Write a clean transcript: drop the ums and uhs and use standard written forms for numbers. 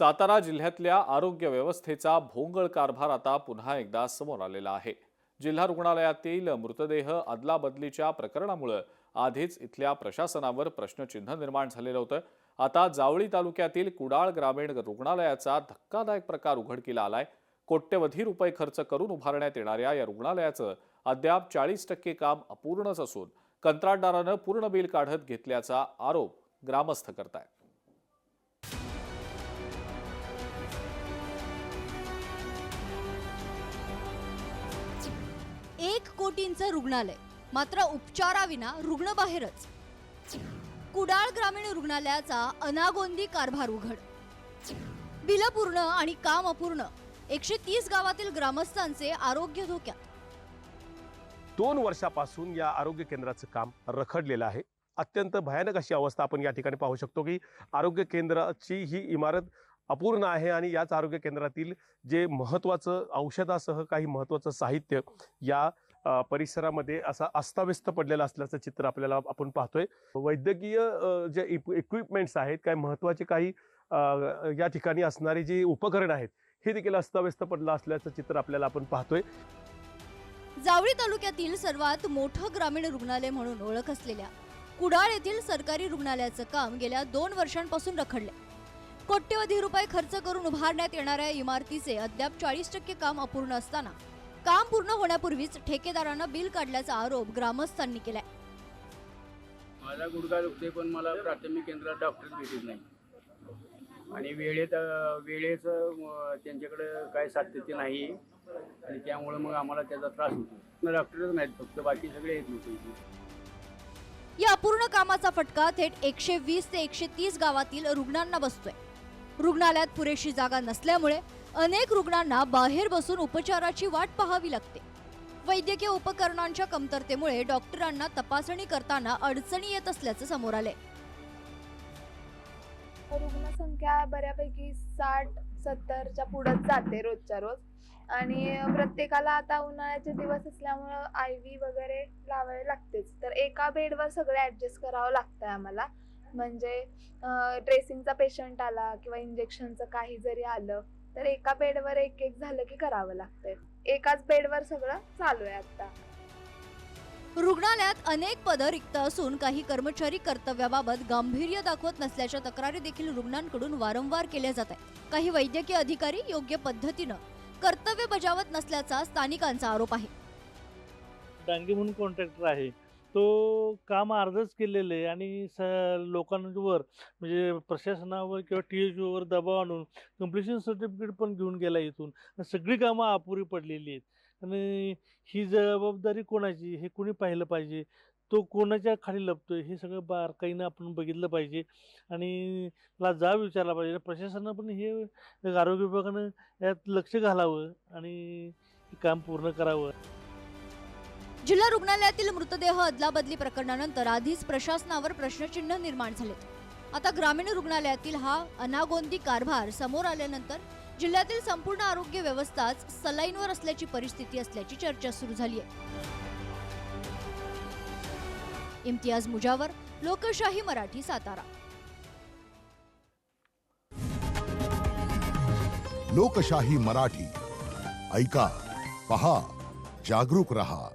सातारा जिल्ह्यातल्या आरोग्य व्यवस्थेचा भोंगळ कारभार आता पुन्हा एकदा समोर आलेला आहे। जिल्हा रुग्णालयातील मृतदेह अदलाबदलीच्या प्रकरणामुळे आधीच इथल्या प्रशासनावर प्रश्नचिन्ह निर्माण झालेलं होतं। आता जावळी तालुक्यातील कुडाळ ग्रामीण रुग्णालयाचा धक्कादायक प्रकार उघडकीला आलाय। कोट्यवधी रुपये खर्च करून उभारण्यात येणाऱ्या या रुग्णालयाचं अद्याप 40% काम अपूर्णच असून कंत्राटदारानं पूर्ण बिल काढत घेतल्याचा आरोप ग्रामस्थ करतायत। 1 कोटींचं रुग्णालय, मात्र उपचाराविना रुग्ण बाहेरच। कुडाळ ग्रामीण रुग्णालयाचा अनागोंदी कारभार उघड। बिल पूर्ण आणि काम अपूर्ण, 130 गावातील ग्रामस्थांचे आरोग्य धोक्यात। 2 वर्षापासून या आरोग्य केंद्राचं काम रखडलेलं आहे। अत्यंत भयानक अशी अवस्था आपण या ठिकाणी पाहू शकतो की आरोग्य केंद्राची ही इमारत अपूर्ण आहे आणि याच आरोग्य केंद्रातील जे महत्त्वाचं औषधासह काही महत्त्वाचं साहित्य या परिसरामध्ये असा अस्ताव्यस्त पडलेला असल्याचं चित्र आपल्याला आपण पाहतोय। वैद्यकीय जे इक्विपमेंट्स आहेत, काही महत्त्वाचे काही या ठिकाणी असणारे जे उपकरण आहेत हे देखील अस्ताव्यस्त पडलं असल्याचं चित्र आपल्याला आपण पाहतोय। जावळी तालुक्यातील सर्वात मोठं ग्रामीण रुग्णालय म्हणून ओळख असलेल्या कुडाळ येथील सरकारी रुग्णालयाचं काम गेल्या 2 वर्षांपासून रखडले। कोट्यवधी रुपये खर्च करून उभारण्यात येणाऱ्या इमारतीचे अद्याप 40% काम अपूर्ण असताना काम पूर्ण होण्यापूर्वीच ठेकेदारानं बिल काढल्याचा आरोप ग्रामस्थांनी केलाय। माझा गुडघा दुखते पण मला प्राथमिक केंद्रात डॉक्टर भेटत नाही आणि वेळेचं त्यांच्याकडे काय सातत्य नाही आणि त्यामुळे मग आम्हाला त्याचा त्रास होतो। डॉक्टरच नाहीत, फक्त बाकी सगळे येत नव्हते। या अपूर्ण कामाचा फटका थेट 120 ते 130 गावातील रुग्णांना बसतोय। रुग्णालयात पुरेशी जागा नसल्यामुळे अनेक रुग्णांना बाहेर बसून उपचाराची वाट पाहावी लागते। वैद्यकीय उपकरणांच्या कमतरतेमुळे डॉक्टरांना तपासणी करताना अडचणी येत असल्याचं समोर आले। रुग्णसंख्या बऱ्यापैकी 60-70च्या पुढे जाते रोजच्या रोज आणि प्रत्येकाला आता उन्हाळ्याचे दिवस असल्यामुळे IV वगैरे लावावे लागतेच, तर एका बेडवर सगळे ऍडजस्ट करावं लागतंय आम्हाला। म्हणजे ड्रेसिंगचा पेशंट आला किंवा इंजेक्शनचं काही जरी आलं तर एका बेडवर एक झालं की करावं लागतंय। एकाच बेडवर सगळं चालू आहे आता। रुग्णालयात अनेक पदं रिक्त असून काही कर्मचारी कर्तव्याबाबत गांभीर्य दाखवत नसल्याच्या तक्रारी देखील रुग्णांकडून वारंवार केल्या जात आहेत। काही वैद्यकीय अधिकारी योग्य पद्धतीनं कर्तव्य बजावत नसल्याचा स्थानिकांचा आरोप आहे। डांगे म्हणून कॉन्ट्रॅक्टर आहे, तो काम अर्धच केलेलं आहे आणि लोकांवर म्हणजे प्रशासनावर किंवा THOवर दबाव आणून कम्प्लिशन सर्टिफिकेट पण घेऊन गेला इथून। सगळी कामं अपुरी पडलेली आहेत आणि ही जबाबदारी कोणाची हे कोणी पाहिलं पाहिजे, तो कोणाच्या खाली लपतोय हे सगळं बारकाईनं आपण बघितलं पाहिजे आणि विचारला पाहिजे। प्रशासनानं पण हे आरोग्य विभागानं यात लक्ष घालावं आणि काम पूर्ण करावं। जिल्हा रुग्णालयातील मृतदेह अदलाबदली प्रकरणानंतर आधीच प्रशासनावर प्रश्नचिन्ह निर्माण झाले। आता ग्रामीण रुग्णालयातील हा अनागोंदी कारभार समोर आल्यानंतर जिल्ह्यातील संपूर्ण आरोग्य व्यवस्थाच सलाईनवर असल्याची परिस्थिती असल्याची चर्चा सुरू झाली आहे। इम्तियाज मुजावर, लोकशाही मराठी, सातारा। लोकशाही मराठी ऐका, पहा, जागरूक रहा।